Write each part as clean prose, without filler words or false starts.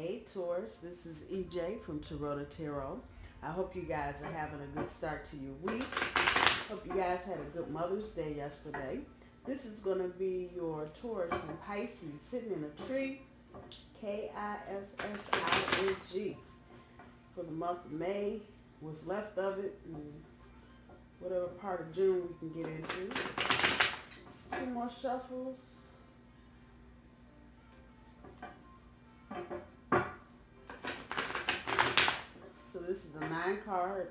Hey Taurus, this is EJ from Taurota Tarot. I hope you guys are having a good start to your week. Hope you guys had a good Mother's Day yesterday. This is going to be your Taurus and Pisces sitting in a tree, Kissing, for the month of May, what's left of it, and whatever part of June we can get into. Two more shuffles. So this is a 9-card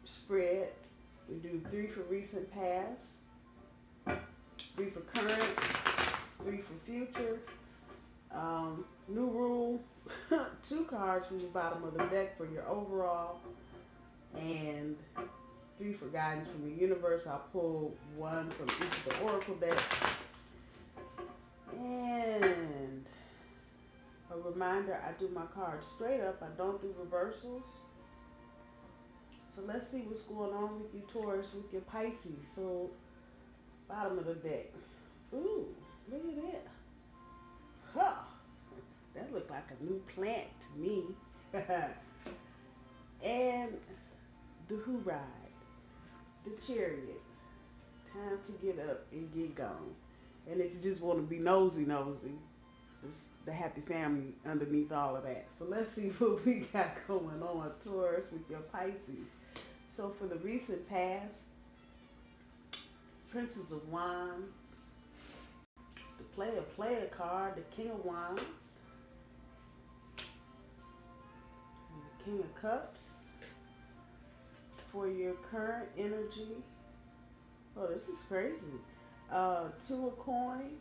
spread. We do 3 for recent past, 3 for current, 3 for future. New rule, 2 cards from the bottom of the deck for your overall, and 3 for guidance from the universe. I'll pull 1 from each of the oracle decks. And a reminder, I do my cards straight up. I don't do reversals. So let's see what's going on with you, Taurus, with your Pisces. So, bottom of the deck. Ooh, look at that. Huh. That looked like a new plant to me. And the who ride, the chariot. Time to get up and get gone. And if you just want to be nosy, it's the happy family underneath all of that. So let's see what we got going on, Taurus, with your Pisces. So for the recent past, Princess of Wands, the player card, the King of Wands, and the King of Cups. For your current energy, oh, this is crazy. 2 of Coins,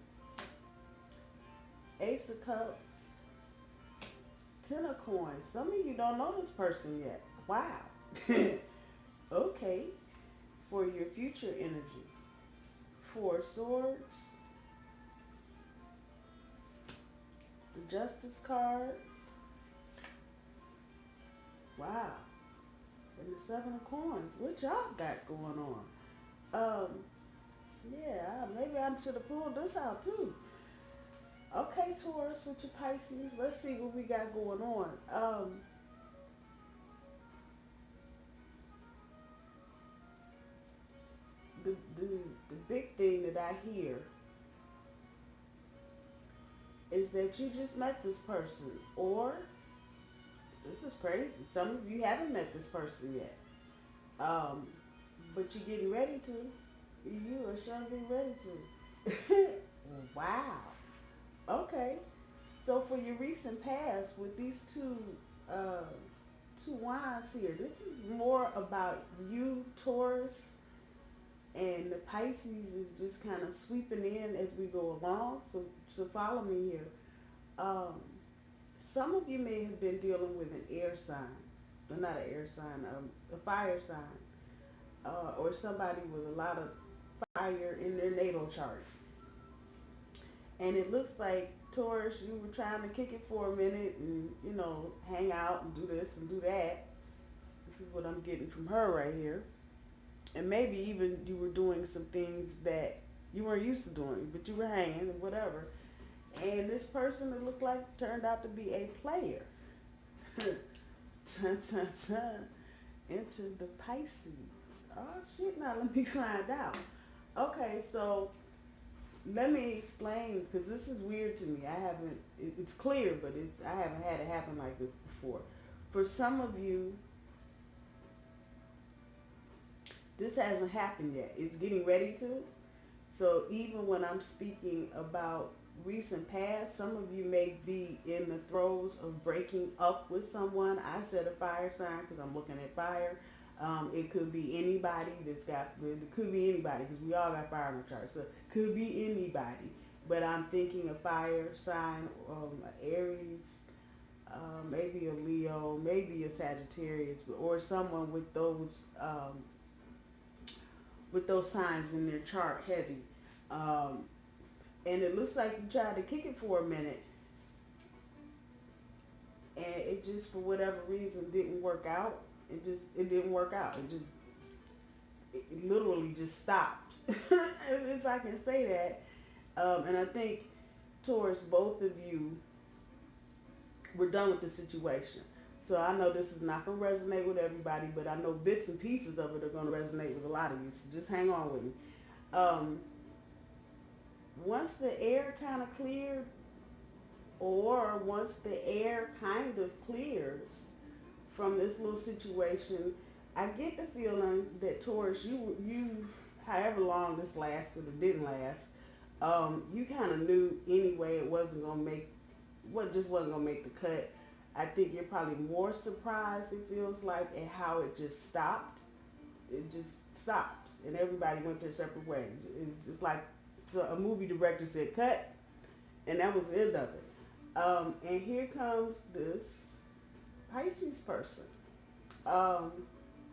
Ace of Cups, 10 of Coins. Some of you don't know this person yet. Wow. Okay. For your future energy, 4 of Swords, the Justice card. Wow. And the 7 of Coins. What y'all got going on? Yeah, maybe I should have pulled this out too. Okay, Taurus, with your Pisces, let's see what we got going on. The big thing that I hear is that you just met this person, or this is crazy. Some of you haven't met this person yet, but you're getting ready to. You are sure getting ready to. Wow. Okay. So for your recent past, with these two wands here, this is more about you, Taurus, and the Pisces is just kind of sweeping in as we go along. So follow me here. Some of you may have been dealing with an air sign, or not an air sign, a fire sign, or somebody with a lot of fire in their natal chart. And it looks like, Taurus, you were trying to kick it for a minute and, hang out and do this and do that. This is what I'm getting from her right here. And maybe even you were doing some things that you weren't used to doing, but you were hanging and whatever. And this person, it looked like, turned out to be a player. Dun, dun, dun. Enter the Pisces. Oh, shit, now let me find out. Okay, so let me explain, because this is weird to me. It's clear, but I haven't had it happen like this before. For some of you, this hasn't happened yet. It's getting ready to. So even when I'm speaking about recent past, some of you may be in the throes of breaking up with someone. I said a fire sign because I'm looking at fire. It could be anybody it could be anybody because we all got fire in the chart. So it could be anybody. But I'm thinking a fire sign, Aries, maybe a Leo, maybe a Sagittarius, or someone with those signs in their chart heavy. And it looks like you tried to kick it for a minute, and it just, for whatever reason, didn't work out. It didn't work out. It literally just stopped, if I can say that. And I think, Taurus, both of you we're done with the situation. So I know this is not going to resonate with everybody, but I know bits and pieces of it are going to resonate with a lot of you. So just hang on with me. Once the air kind of cleared, or once the air kind of clears from this little situation, I get the feeling that Taurus, you, however long this lasted or didn't last, you kind of knew anyway it wasn't gonna make, just wasn't gonna make the cut. I think you're probably more surprised, it feels like, at how it just stopped. It just stopped, and everybody went their separate ways. It's just like a movie director said, cut, and that was the end of it. And here comes this Pisces person.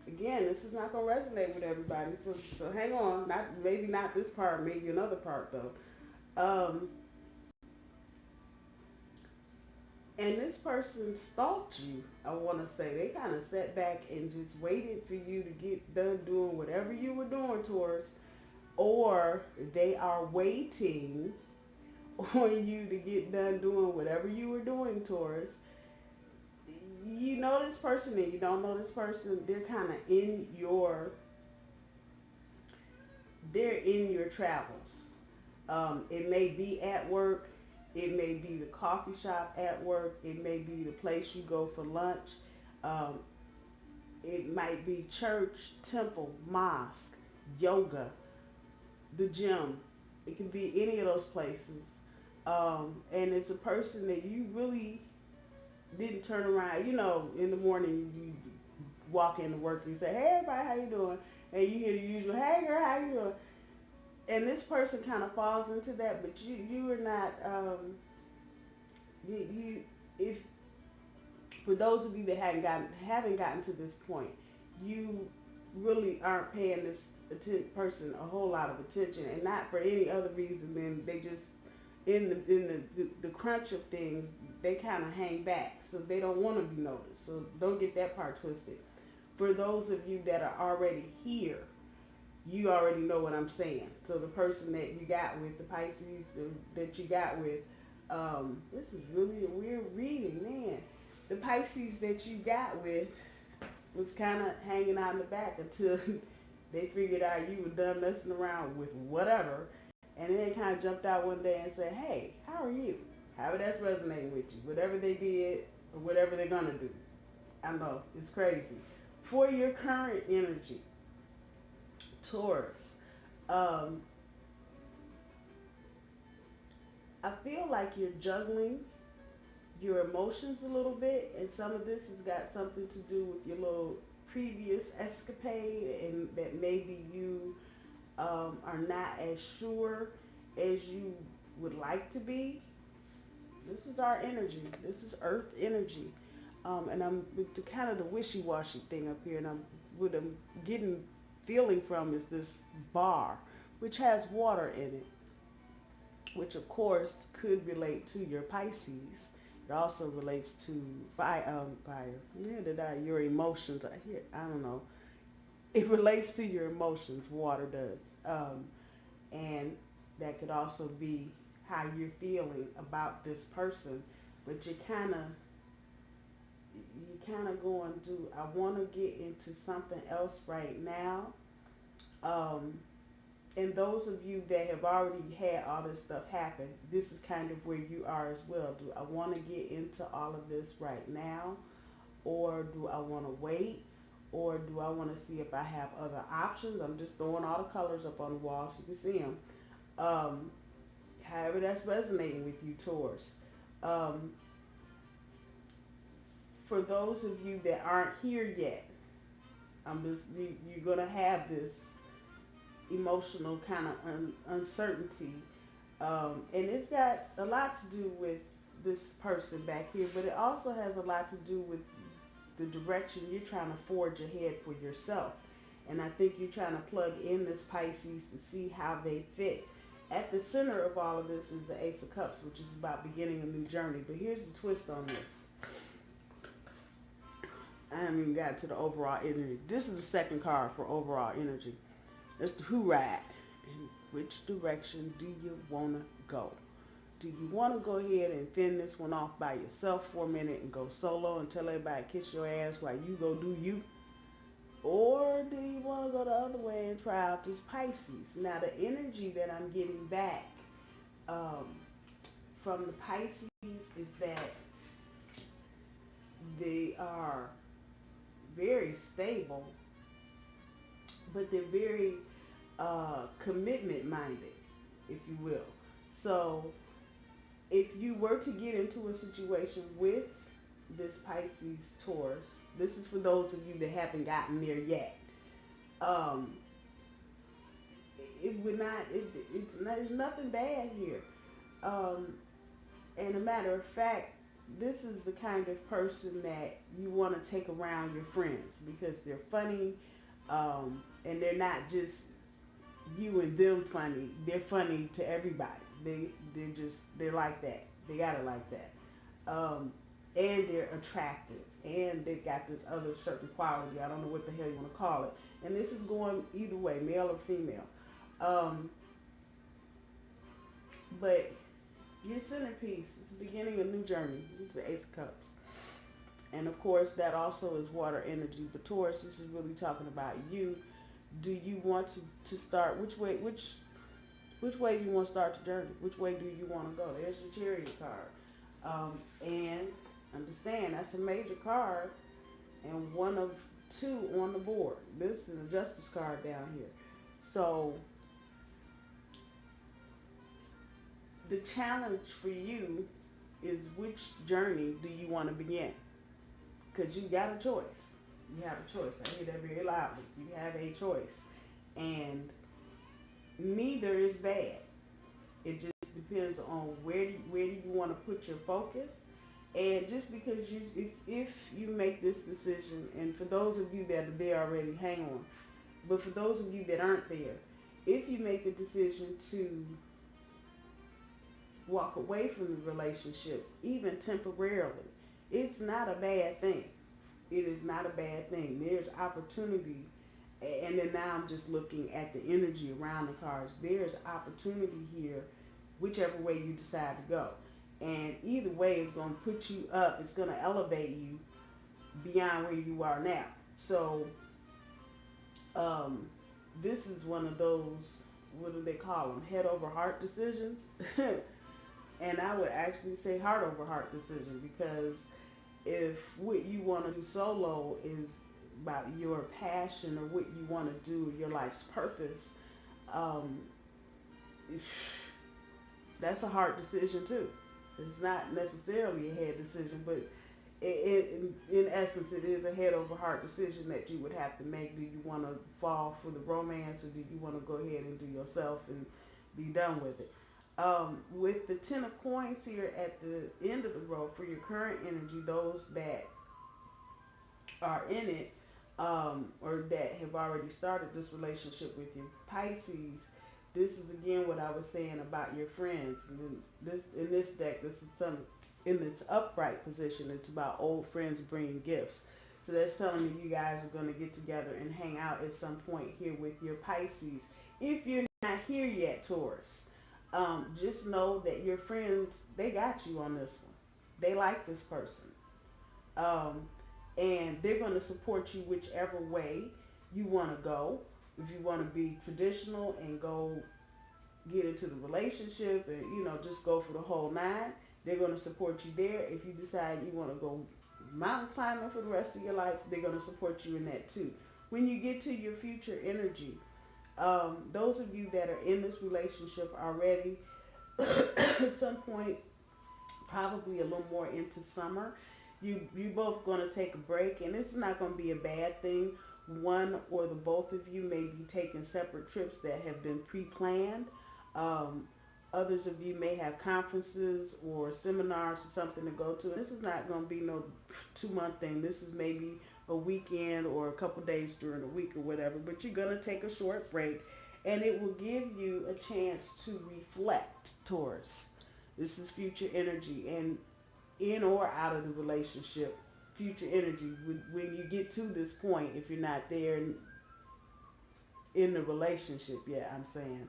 Again, this is not going to resonate with everybody, so hang on. Maybe not this part, maybe another part, though. And this person stalked you, I want to say. They kind of sat back and just waited for you to get done doing whatever you were doing, Taurus, or they are waiting on you to get done doing whatever you were doing, Taurus. You know this person and you don't know this person. They're kind of in your travels. It may be at work. It may be the coffee shop at work. It may be the place you go for lunch. It might be church, temple, mosque, yoga, the gym. It can be any of those places. And it's a person that you really didn't turn around. You know, in the morning you walk into work and you say, hey everybody, how you doing? And you hear the usual, hey girl, how you doing? And this person kind of falls into that, but you are not, if, for those of you that haven't gotten to this point, you really aren't paying this person a whole lot of attention, and not for any other reason than they just, in the crunch of things, they kind of hang back, so they don't want to be noticed. So don't get that part twisted. For those of you that are already here, you already know what I'm saying. So the person that you got with, the Pisces that you got with, this is really a weird reading, man. The Pisces that you got with was kind of hanging out in the back until they figured out you were done messing around with whatever. And then they kind of jumped out one day and said, hey, how are you? However that's resonating with you. Whatever they did or whatever they're going to do. I know, it's crazy. For your current energy, Taurus, I feel like you're juggling your emotions a little bit, and some of this has got something to do with your little previous escapade, and that maybe you are not as sure as you would like to be. This is our energy. This is Earth energy. And I'm with the kind of the wishy-washy thing up here, and what I'm getting feeling from is this bar, which has water in it, which of course could relate to your Pisces. It also relates to fire. Your emotions. I don't know. It relates to your emotions. Water does, and that could also be how you're feeling about this person. But you're kind of going to, I want to get into something else right now. And those of you that have already had all this stuff happen, this is kind of where you are as well. Do I want to get into all of this right now? Or do I want to wait? Or do I want to see if I have other options? I'm just throwing all the colors up on the wall so you can see them. However that's resonating with you, Taurus. For those of you that aren't here yet, you're going to have this emotional kind of uncertainty. And it's got a lot to do with this person back here, but it also has a lot to do with the direction you're trying to forge ahead for yourself. And I think you're trying to plug in this Pisces to see how they fit. At the center of all of this is the Ace of Cups, which is about beginning a new journey. But here's the twist on this. I haven't even got to the overall energy. This is the second card for overall energy. It's the who ride. And which direction do you want to go? Do you want to go ahead and fend this one off by yourself for a minute and go solo and tell everybody kiss your ass while you go do you? Or do you want to go the other way and try out this Pisces? Now, the energy that I'm getting back from the Pisces is that they are very stable, but they're very commitment minded, if you will. So if you were to get into a situation with this Pisces Taurus, this is for those of you that haven't gotten there yet. It would not, there's nothing bad here. And a matter of fact, this is the kind of person that you want to take around your friends because they're funny, and they're not just you and them funny. They're funny to everybody. They're like that. They gotta like that. And they're attractive, and they've got this other certain quality. I don't know what the hell you want to call it. And this is going either way, male or female. But your centerpiece is the beginning of a new journey. It's the Ace of Cups. And of course, that also is water energy. But Taurus, this is really talking about you. Do you want to start, which way do you want to start the journey? Which way do you want to go? There's your Chariot card. And understand, that's a major card and one of two on the board. This is a Justice card down here. So the challenge for you is which journey do you want to begin? Because you got a choice. You have a choice. I hear that very loudly. You have a choice. And neither is bad. It just depends on where do you want to put your focus. And just because if you make this decision, and for those of you that are there already, hang on. But for those of you that aren't there, if you make the decision to walk away from the relationship, even temporarily, it's not a bad thing. It is not a bad thing. There's opportunity. And then now I'm just looking at the energy around the cards. There's opportunity here, whichever way you decide to go. And either way, it's going to put you up. It's going to elevate you beyond where you are now. So this is one of those, what do they call them? Head over heart decisions. And I would actually say heart over heart decision, because if what you want to do solo is about your passion or what you want to do, your life's purpose, that's a hard decision too. It's not necessarily a head decision, but in essence, it is a head over heart decision that you would have to make. Do you want to fall for the romance, or do you want to go ahead and do yourself and be done with it? With the 10 of coins here at the end of the row for your current energy, those that are in it, or that have already started this relationship with you, Pisces, this is again what I was saying about your friends. In this deck, this is some in its upright position. It's about old friends bringing gifts. So that's telling me you guys are going to get together and hang out at some point here with your Pisces. If you're not here yet, Taurus, just know that your friends, they got you on this one. They like this person. And they're going to support you whichever way you want to go. If you want to be traditional and go get into the relationship and, just go for the whole nine, they're going to support you there. If you decide you want to go mountain climbing for the rest of your life, they're going to support you in that too. When you get to your future energy, those of you that are in this relationship already, at some point, probably a little more into summer, you both going to take a break, and it's not going to be a bad thing. One or the both of you may be taking separate trips that have been pre-planned. Others of you may have conferences or seminars or something to go to. This is not going to be no 2-month thing. This is maybe a weekend or a couple days during the week or whatever. But you're going to take a short break, and it will give you a chance to reflect, Taurus. This is future energy, and in or out of the relationship, future energy. When you get to this point, if you're not there in the relationship yet, I'm saying,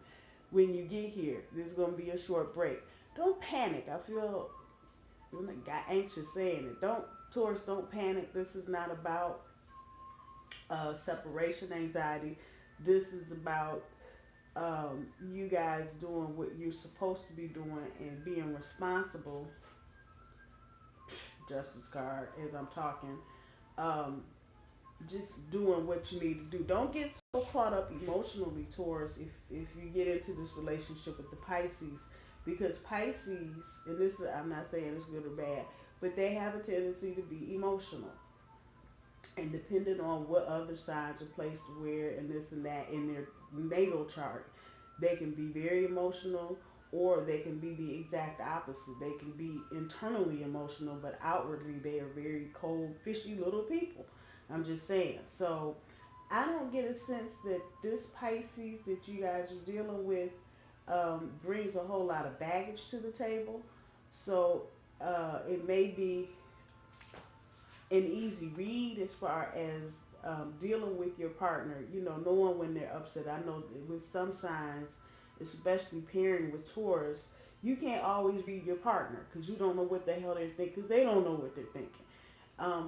when you get here, there's going to be a short break. don't panic. I feel when I got anxious saying it. Taurus, don't panic. This is not about separation anxiety. This is about you guys doing what you're supposed to be doing and being responsible. Justice card as I'm talking. Um, just doing what you need to do. Don't get so caught up emotionally, Taurus, if you get into this relationship with the Pisces, because Pisces, and this is, I'm not saying it's good or bad, but they have a tendency to be emotional. And depending on what other signs are placed where and this and that in their natal chart, they can be very emotional or they can be the exact opposite. They can be internally emotional, but outwardly they are very cold, fishy little people. I'm just saying. So I don't get a sense that this Pisces that you guys are dealing with brings a whole lot of baggage to the table. So it may be an easy read as far as dealing with your partner, knowing when they're upset. I know with some signs, especially pairing with Taurus, you can't always read your partner because you don't know what the hell they're thinking because they don't know what they're thinking.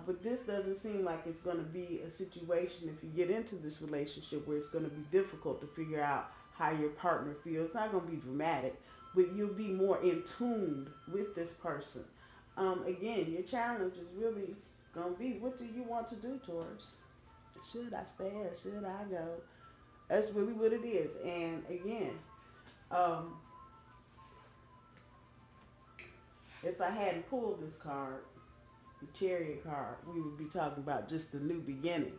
But this doesn't seem like it's going to be a situation if you get into this relationship where it's going to be difficult to figure out how your partner feels. It's not going to be dramatic, but you'll be more in tune with this person. Again, your challenge is really going to be, what do you want to do, Taurus? Should I stay or should I go? That's really what it is. And again, if I hadn't pulled this card, the Chariot card, we would be talking about just the new beginning.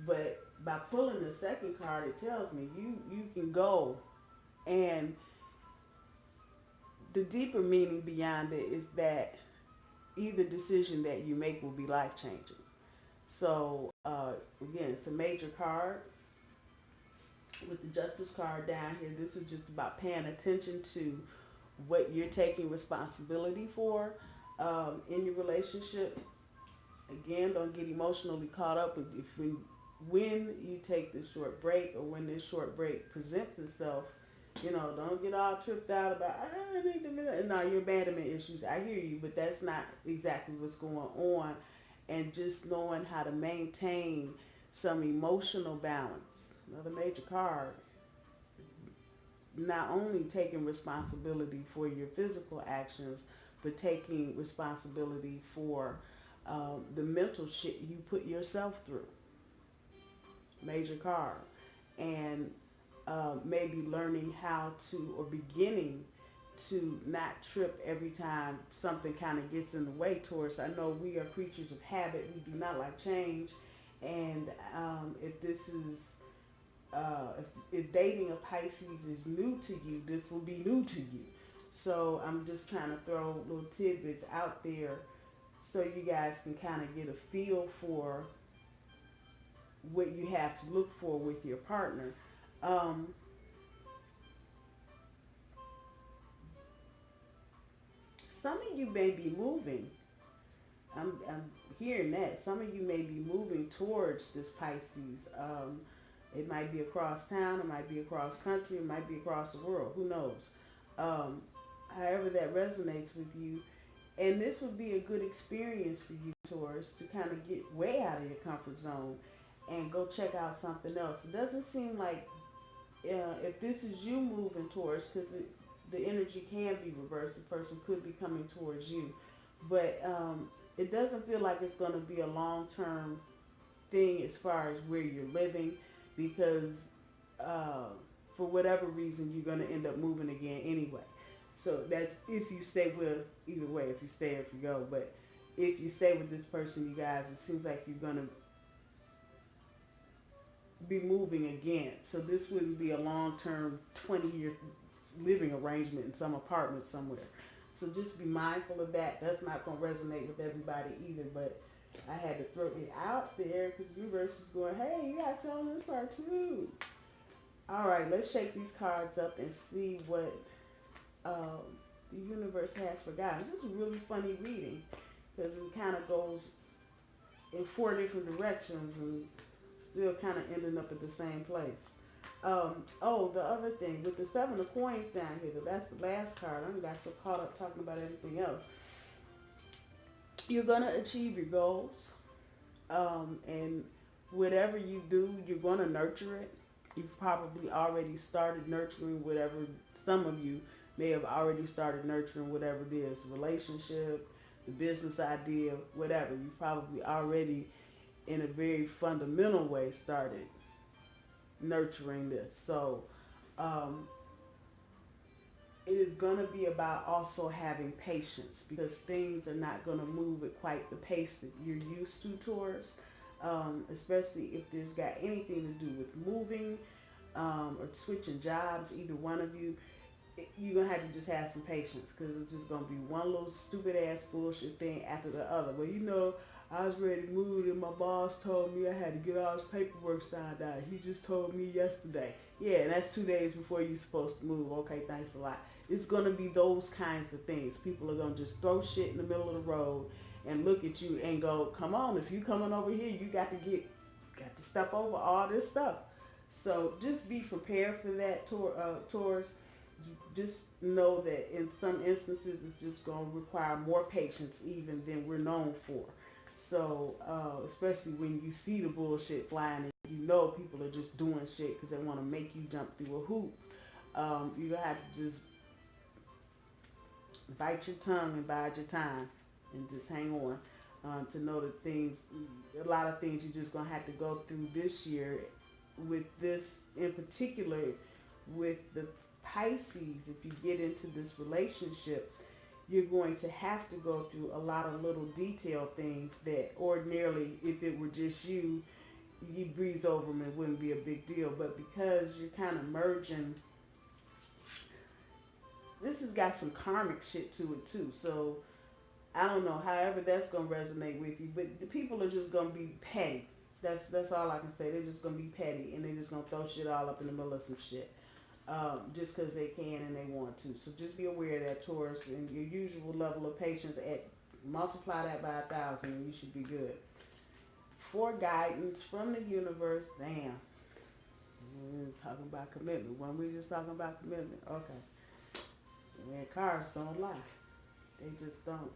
But by pulling the second card, it tells me you can go, and the deeper meaning beyond it is that either decision that you make will be life-changing. So, again, it's a major card. With the Justice card down here, this is just about paying attention to what you're taking responsibility for in your relationship. Again, don't get emotionally caught up when you take this short break or when this short break presents itself. Don't get all tripped out about, I need to, no, your abandonment issues. I hear you, but that's not exactly what's going on. And just knowing how to maintain some emotional balance. Another major card. Not only taking responsibility for your physical actions, but taking responsibility for the mental shit you put yourself through. Major card. And maybe learning how to, or beginning to not trip every time something kind of gets in the way, Taurus. I know we are creatures of habit. We do not like change. And if this is, if dating a Pisces is new to you, this will be new to you. So I'm just trying to throw little tidbits out there so you guys can kind of get a feel for what you have to look for with your partner. Some of you may be moving. I'm hearing that. Some of you may be moving towards this Pisces. It might be across town. It might be across country. It might be across the world. Who knows? However that resonates with you. And this would be a good experience for you, Taurus, to kind of get way out of your comfort zone and go check out something else. It doesn't seem like if this is you moving towards, because the energy can be reversed. The person could be coming towards you. But it doesn't feel like it's going to be a long-term thing as far as where you're living, because for whatever reason, you're going to end up moving again anyway. So that's if you stay with, either way, if you stay or if you go. But if you stay with this person, you guys, it seems like you're going to be moving again. So this wouldn't be a long-term 20-year living arrangement in some apartment somewhere. So just be mindful of that. That's not going to resonate with everybody either, but I had to throw it out there because the universe is going, hey, you got to tell them this part too. All right, let's shake these cards up and see what the universe has for guys. This is a really funny reading because it kind of goes in 4 different directions and still kind of ending up at the same place. Oh, the other thing with the seven of coins down here, that's the last card. I got so caught up talking about everything else. You're gonna achieve your goals, and whatever you do, you're gonna nurture it. You've probably already started nurturing whatever. Some of you may have already started nurturing whatever it is, the relationship, the business idea, whatever. You probably already, in a very fundamental way, started nurturing this. So it is going to be about also having patience, because things are not going to move at quite the pace that you're used to, Taurus, especially if there's got anything to do with moving or switching jobs, either one of you. You're going to have to just have some patience, because it's just going to be one little stupid ass bullshit thing after the other. Well, I was ready to move and my boss told me I had to get all this paperwork signed out. He just told me yesterday. Yeah, and that's 2 days before you're supposed to move. Okay, thanks a lot. It's going to be those kinds of things. People are going to just throw shit in the middle of the road and look at you and go, come on, if you coming over here, you got to step over all this stuff. So just be prepared for that, Taurus. Just know that in some instances, it's just going to require more patience even than we're known for. So, especially when you see the bullshit flying and you know people are just doing shit because they want to make you jump through a hoop, you're going to have to just bite your tongue and bide your time and just hang on to know that a lot of things you're just going to have to go through this year with this in particular, with the Pisces. If you get into this relationship, you're going to have to go through a lot of little detailed things that ordinarily, if it were just you'd breeze over them, it wouldn't be a big deal. But because you're kind of merging, this has got some karmic shit to it too. So I don't know, however that's going to resonate with you, but the people are just going to be petty. That's all I can say. They're just going to be petty, and they're just going to throw shit all up in the middle of some shit. Just because they can and they want to. So just be aware of that, Taurus, and your usual level of patience, multiply that by 1,000 and you should be good. For guidance from the universe, damn. We're talking about commitment. When we just talking about commitment, okay. And cards don't lie. They just don't.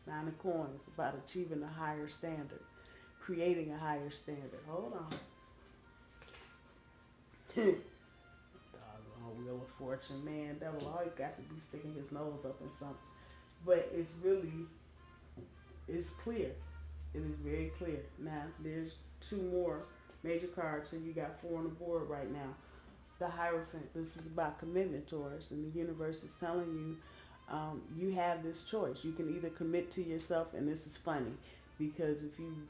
9 of coins, about achieving a higher standard, creating a higher standard. Hold on. Wheel of Fortune, man, devil always got to be sticking his nose up in something. But it's clear. It is very clear. Now, there's 2 more major cards, so you got 4 on the board right now. The Hierophant, this is about commitment, Taurus, and the universe is telling you, you have this choice. You can either commit to yourself, and this is funny, because if you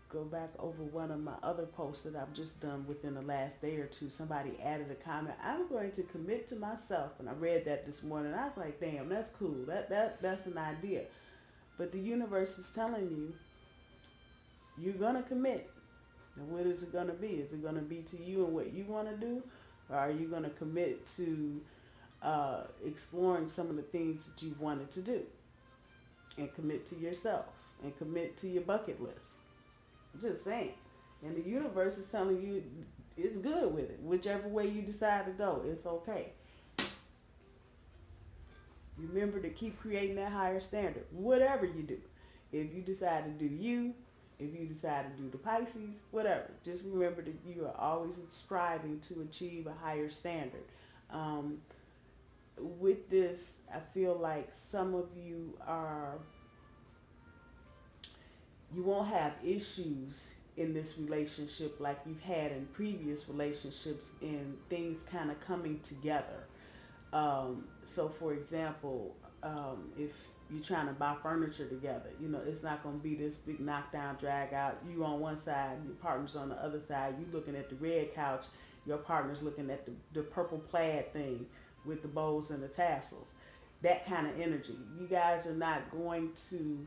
go back over one of my other posts that I've just done within the last day or two, somebody added a comment, I'm going to commit to myself. And I read that this morning. I was like, damn, that's cool. That's an idea. But the universe is telling you, you're going to commit. And what is it going to be? Is it going to be to you and what you want to do? Or are you going to commit to exploring some of the things that you wanted to do? And commit to yourself. And commit to your bucket list. Just saying. And the universe is telling you it's good with it. Whichever way you decide to go, it's okay. Remember to keep creating that higher standard. Whatever you do. If you decide to do you, if you decide to do the Pisces, whatever. Just remember that you are always striving to achieve a higher standard. With this, I feel like some of you won't have issues in this relationship like you've had in previous relationships, in things kind of coming together. So for example, if you're trying to buy furniture together, it's not going to be this big knockdown, drag out. You on one side, your partner's on the other side. You looking at the red couch, your partner's looking at the purple plaid thing with the bows and the tassels. That kind of energy. You guys are not going to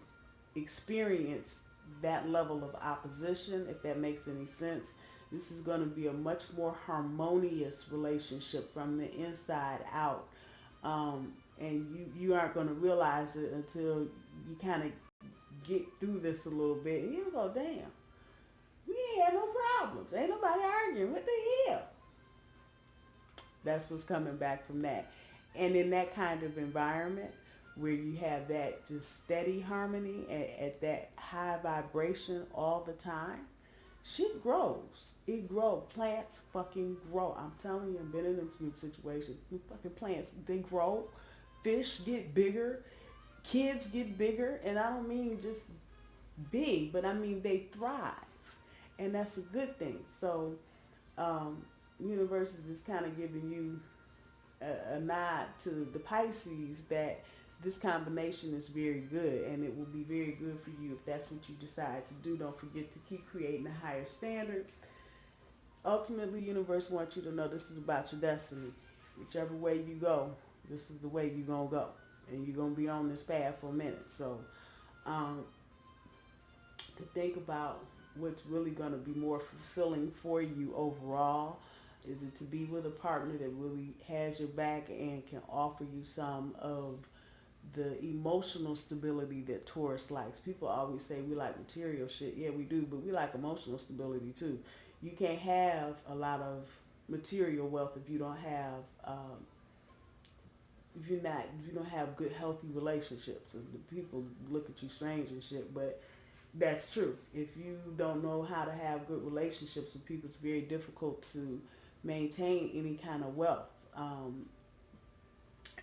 experience that level of opposition, if that makes any sense. This is going to be a much more harmonious relationship from the inside out. And you aren't going to realize it until you kind of get through this a little bit. And you go, damn, we ain't had no problems. Ain't nobody arguing. What the hell? That's what's coming back from that. And in that kind of environment where you have that just steady harmony at that high vibration all the time, shit grows. It grows. Plants fucking grow. I'm telling you, I've been in them situations. Fucking plants, they grow. Fish get bigger. Kids get bigger. And I don't mean just big, but I mean they thrive. And that's a good thing. So, universe is just kind of giving you a nod to the Pisces that this combination is very good, and it will be very good for you if that's what you decide to do. Don't forget to keep creating a higher standard. Ultimately, universe wants you to know this is about your destiny. Whichever way you go, this is the way you're going to go. And you're going to be on this path for a minute. So, to think about what's really going to be more fulfilling for you overall. Is it to be with a partner that really has your back and can offer you some of the emotional stability that Taurus likes? People always say we like material shit. Yeah, we do, but we like emotional stability too. You can't have a lot of material wealth if you don't have if you don't have good healthy relationships. And the people look at you strange and shit, but that's true. If you don't know how to have good relationships with people, it's very difficult to maintain any kind of wealth.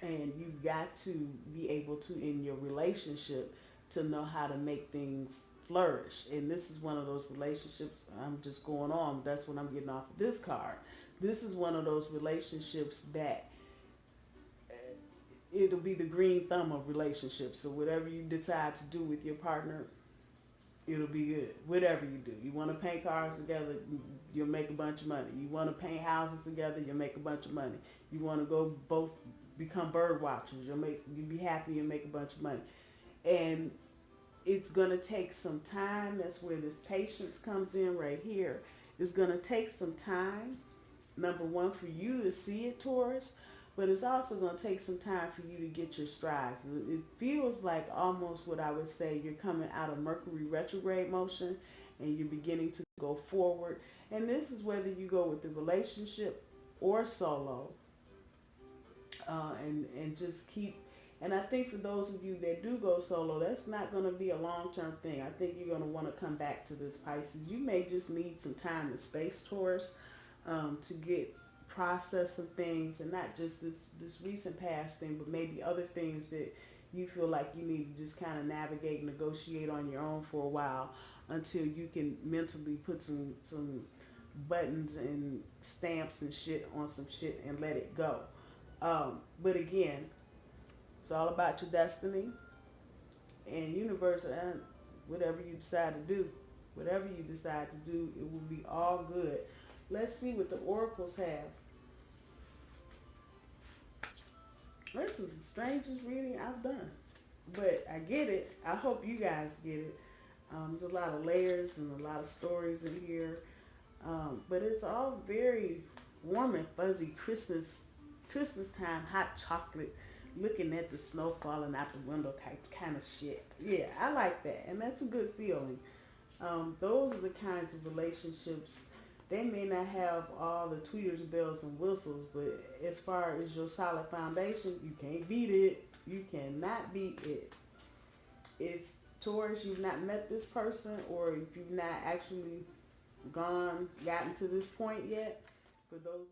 And you've got to be able to, in your relationship, to know how to make things flourish. And this is one of those relationships, I'm just going on, that's what I'm getting off of this card. This is one of those relationships that it'll be the green thumb of relationships. So whatever you decide to do with your partner, it'll be good. Whatever you do. You want to paint cars together, you'll make a bunch of money. You want to paint houses together, you'll make a bunch of money. You want to go both become bird watchers, you'll be happy and make a bunch of money. And it's going to take some time. That's where this patience comes in right here. It's going to take some time, number one, for you to see it, Taurus, but it's also going to take some time for you to get your strides. It feels like almost what I would say you're coming out of Mercury retrograde motion and you're beginning to go forward. And this is whether you go with the relationship or solo, and just keep. And I think for those of you that do go solo, that's not going to be a long-term thing. I think you're going to want to come back to this Pisces. You may just need some time and space, Taurus, to get process some things, and not just this recent past thing, but maybe other things that you feel like you need to just kind of navigate and negotiate on your own for a while until you can mentally put some buttons and stamps and shit on some shit and let it go. But again, it's all about your destiny and universe, and whatever you decide to do, it will be all good. Let's see what the oracles have. This is the strangest reading I've done, but I get it. I hope you guys get it. There's a lot of layers and a lot of stories in here, but it's all very warm and fuzzy. Christmas time, hot chocolate, looking at the snow falling out the window type kind of shit. Yeah, I like that, and that's a good feeling. Those are the kinds of relationships. They may not have all the tweeters, bells, and whistles, but as far as your solid foundation, you can't beat it. You cannot beat it. If, Taurus, you've not met this person, or if you've not actually gotten to this point yet, for those